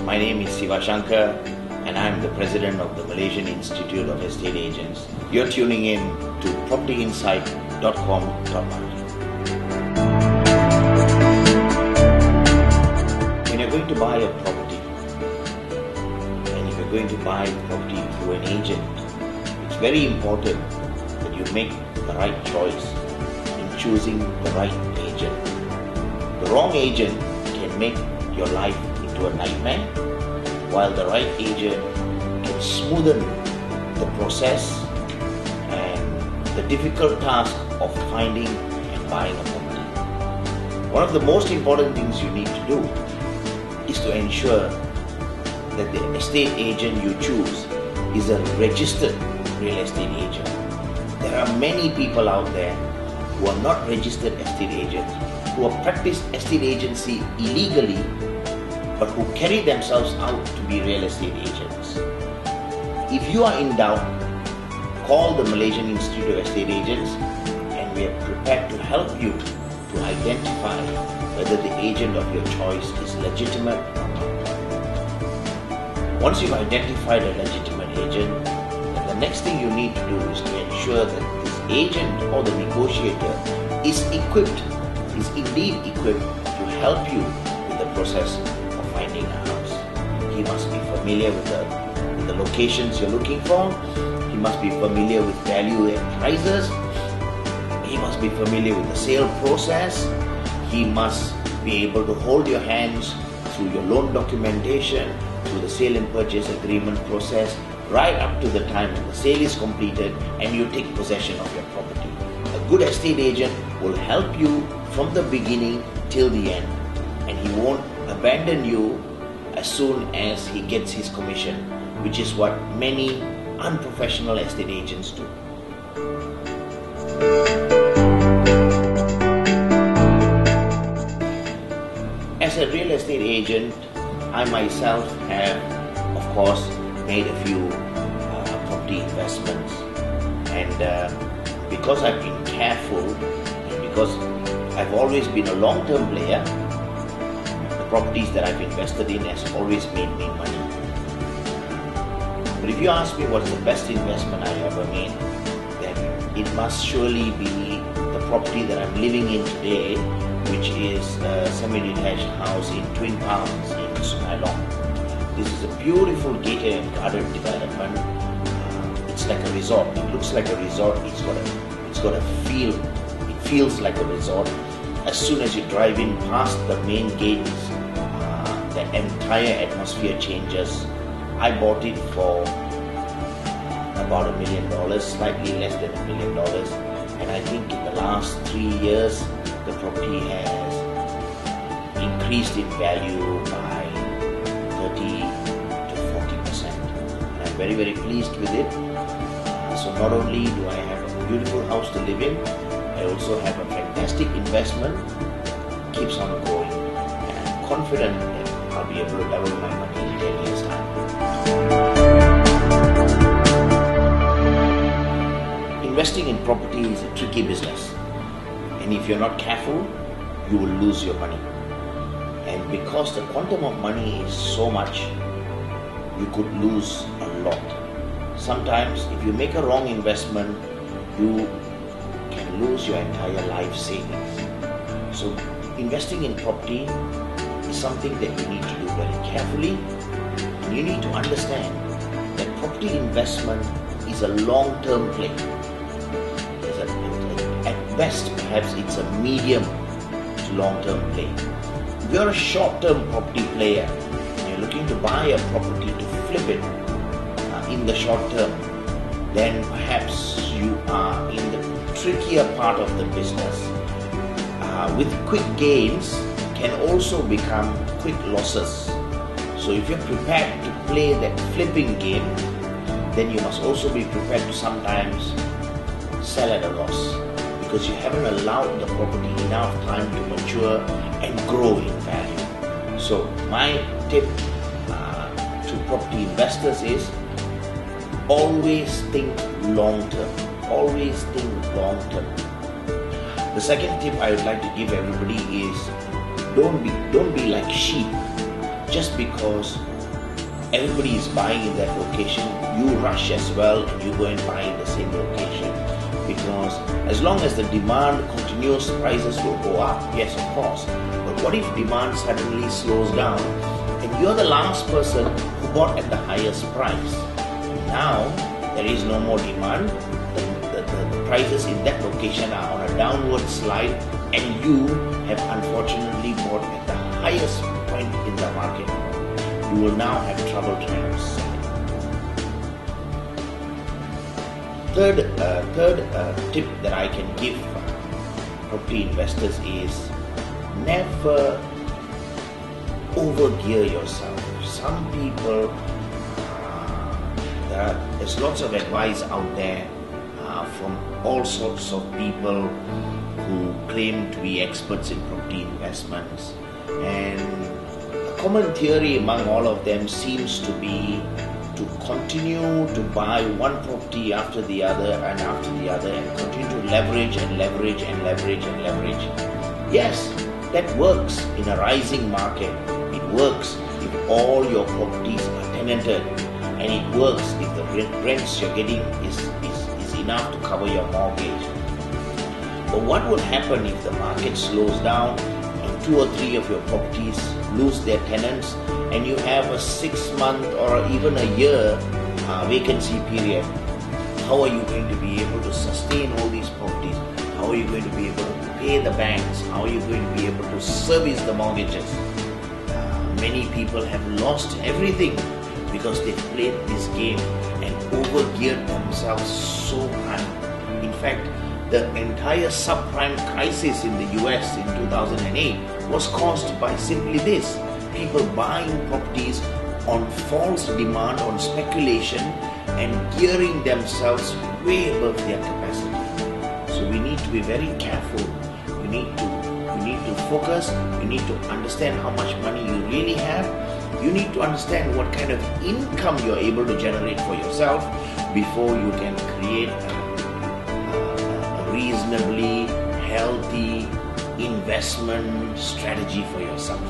My name is Siva Shanker and I am the president of the Malaysian Institute of Estate Agents. You're tuning in to propertyinsight.com.my. When you're going to buy a property, and if you're going to buy a property through an agent, it's very important that you make the right choice in choosing the right agent. The wrong agent can make your life into a nightmare, while the right agent can smoothen the process and the difficult task of finding and buying a property. One of the most important things you need to do is to ensure that the estate agent you choose is a registered real estate agent. There are many people out there who are not registered estate agents, who have practiced estate agency illegally, but who carry themselves out to be real estate agents. If you are in doubt, call the Malaysian Institute of Estate Agents and we are prepared to help you to identify whether the agent of your choice is legitimate or not. Once you've identified a legitimate agent, then the next thing you need to do is to ensure that this agent or the negotiator is indeed equipped to help you with the process of finding a house. He must be familiar with the locations you're looking for. He must be familiar with value and prices. He must be familiar with the sale process. He must be able to hold your hands through your loan documentation, through the sale and purchase agreement process, right up to the time when the sale is completed and you take possession of your property. A good estate agent will help you from the beginning till the end, and he won't abandon you as soon as he gets his commission, which is what many unprofessional estate agents do. As a real estate agent, I myself have, of course, made a few property investments, and because I've been careful and because I've always been a long-term player, the properties that I've invested in has always made me money. But if you ask me what is the best investment I ever made, then it must surely be the property that I'm living in today, which is a semi-detached house in Twin Palms in Sungai Long. This is a beautiful gated and guarded development. It's like a resort. It looks like a resort. It's got a feel. It feels like a resort. As soon as you drive in past the main gates, the entire atmosphere changes. I bought it for about $1 million, slightly less than $1 million, and I think in the last 3 years the property has increased in value by 30 to 40%. And I'm very, very pleased with it. So not only do I have a beautiful house to live in, I also have a fantastic investment that keeps on growing, and I'm confident that I'll be able to double my money in 10 years' time. Investing in property is a tricky business, and if you're not careful, you will lose your money. And because the quantum of money is so much, you could lose a lot. Sometimes if you make a wrong investment, you can lose your entire life savings. So investing in property is something that you need to do very carefully, and you need to understand that property investment is a long-term play. At best, perhaps it's a medium to long-term play. If you're a short-term property player and you're looking to buy a property to flip it in the short term, then perhaps you are in the trickier part of the business. With quick gains can also become quick losses. So if you're prepared to play that flipping game, then you must also be prepared to sometimes sell at a loss, because you haven't allowed the property enough time to mature and grow in value. So my tip to property investors is always think long term. Always think long term. The second tip I would like to give everybody is don't be like sheep just because everybody is buying in that location, you rush as well and you go and buy in the same location. Because as long as the demand continues, prices will go up. Yes, of course. But what if demand suddenly slows down and you're the last person who bought at the highest price? Now there is no more demand. The prices in that location are on a downward slide, and you have unfortunately bought at the highest point in the market. You will now have trouble trying to sell it. Third tip that I can give property investors is never overgear yourself. Some people, there's lots of advice out there from all sorts of people who claim to be experts in property investments, and a common theory among all of them seems to be to continue to buy one property after the other and after the other, and continue to leverage and leverage and leverage and leverage. Yes, that works in a rising market. It works if all your properties are tenanted, and it works if the rents you're getting is enough to cover your mortgage. But what will happen if the market slows down and 2 or 3 of your properties lose their tenants, and you have a 6-month or even a year vacancy period? How are you going to be able to sustain all these properties? How are you going to be able to pay the banks? How are you going to be able to service the mortgages? Many people have lost everything because they played this game and overgeared themselves so high. In fact, the entire subprime crisis in the US in 2008 was caused by simply this: people buying properties on false demand, on speculation, and gearing themselves way above their capacity. So we need to be very careful. We need to focus. You need to understand how much money you really have. You need to understand what kind of income you're able to generate for yourself before you can create a reasonably healthy investment strategy for yourself.